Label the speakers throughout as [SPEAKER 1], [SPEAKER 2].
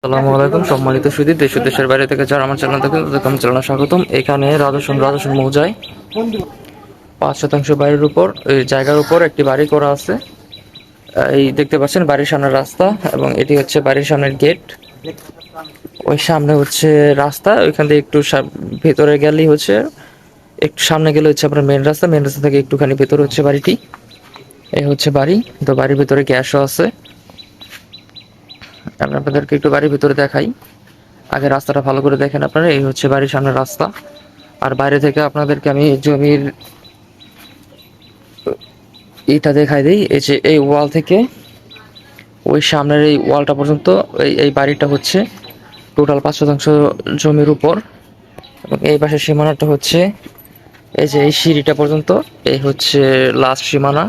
[SPEAKER 1] আসসালামু আলাইকুম সম্মানিত সুধী, দেশ ও দেশের বাইরে থেকে যারা আমার চ্যানেল দেখেন তাদেরকে আমার চ্যানেলে স্বাগতম। এখানে রাজস্থান মৌজায় 5 শতাংশ বাড়ির উপর এই জায়গার উপর একটি বাড়ি করা আছে। এই দেখতে পাচ্ছেন বাড়ির সামনের রাস্তা এবং এটি হচ্ছে বাড়ির সামনের গেট। ওই সামনে হচ্ছে রাস্তা, ওইখান থেকে একটু ভেতরে গেলেই হচ্ছে, একটু সামনে গেলে হচ্ছে আপনার মেন রাস্তা থেকে একটুখানি ভেতরে হচ্ছে বাড়িটি। এই হচ্ছে বাড়ি। তো বাড়ির ভিতরে গ্যাসও আছে। আমি আপনাদেরকে একটু বাড়ির ভিতরে দেখাই। আগে রাস্তাটা ভালো করে দেখেন আপনারা। এই হচ্ছে বাড়ির সামনের রাস্তা। আর বাইরে থেকে আপনাদেরকে আমি জমির এইটা দেখাই দিই। এই যে এই ওয়াল থেকে ওই সামনের এই ওয়ালটা পর্যন্ত এই বাড়িটা হচ্ছে টোটাল 5 শতাংশ জমির উপর। এবং এই পাশের সীমানাটা হচ্ছে এই যে এই সিঁড়িটা পর্যন্ত, এই হচ্ছে লাস্ট সীমানা।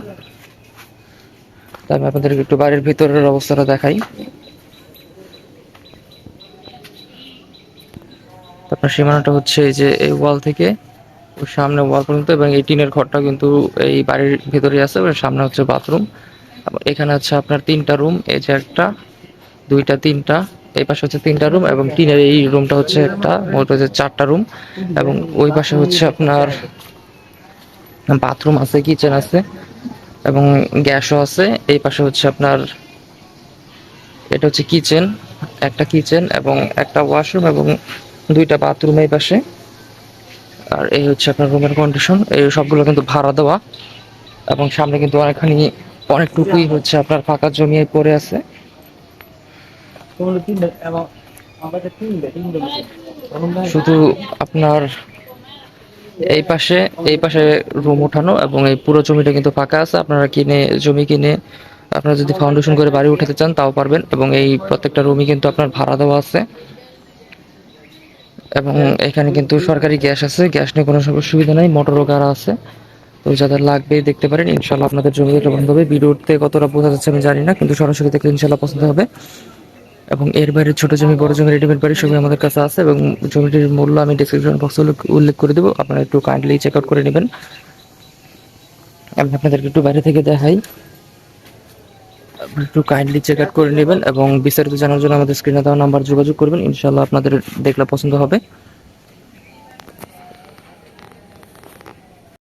[SPEAKER 1] তাই আমি আপনাদেরকে একটু বাড়ির ভিতরের অবস্থাটা দেখাই। আপনার সীমানাটা হচ্ছে এই যে এই ওয়াল থেকে ওই সামনে ওয়াল পর্যন্ত, এবং এই টিনের ঘরটা কিন্তু এই বাড়ির ভেতরে আছে। এবং সামনে হচ্ছে বাথরুম। এখানে হচ্ছে আপনার 3টা রুম, এই যে একটা, 2টা, 3টা, এই পাশে হচ্ছে 3টা রুম, এবং টিনের এই রুমটা হচ্ছে একটা, মোট হচ্ছে 4টা রুম। এবং ওই পাশে হচ্ছে আপনার বাথরুম আছে, কিচেন আছে, এবং গ্যাসও আছে। এই পাশে হচ্ছে আপনার এটা হচ্ছে কিচেন, একটা কিচেন এবং একটা ওয়াশরুম এবং 2টা বাথরুম এই পাশে। আর এই হচ্ছে আপনার রুমের কন্ডিশন। এই সবগুলো কিন্তু ভাড়া দেওয়া, এবং সামনে কিন্তু অনেকটুকুই হচ্ছে আপনার ফাঁকা জমি পড়ে আছে। শুধু আপনার এই পাশে রুম উঠানো, এবং এই পুরো জমিটা কিন্তু ফাঁকা আছে। আপনারা জমি কিনে আপনারা যদি ফাউন্ডেশন করে বাড়ি উঠাতে চান তাও পারবেন। এবং এই প্রত্যেকটা রুমই কিন্তু আপনার ভাড়া দেওয়া আছে। এবং এখানে কিন্তু সরকারি গ্যাস আছে, গ্যাস নিয়ে কোনো সুবিধা নেই, মোটরও গাড়া আছে। তো যাদের লাগবে দেখতে পারেন, ইনশাল্লাহ আপনাদের জমি দেখলে পছন্দ হবে। ভিডিওতে কতটা বোঝা যাচ্ছে আমি জানি না, কিন্তু সরাসরি দেখলে ইনশাল্লাহ পছন্দ হবে। এবং এর বাইরে ছোট জমি, বড় জমি, রেডিমেড বাড়ি সবই আমাদের কাছে আছে। এবং জমিটির মূল্য আমি ডেসক্রিপশন বক্সে উল্লেখ করে দেবো, আপনারা একটু কাইন্ডলি চেক আউট করে নেবেন। আমি আপনাদেরকে একটু বাইরে থেকে দেখাই, আপনি একটু কাইন্ডলি চেক আউট করে নেবেন। এবং বিস্তারিত জানার জন্য আমাদের স্ক্রিনে দেওয়া নাম্বার যোগাযোগ করবেন, ইনশাল্লাহ আপনাদের দেখলে পছন্দ হবে।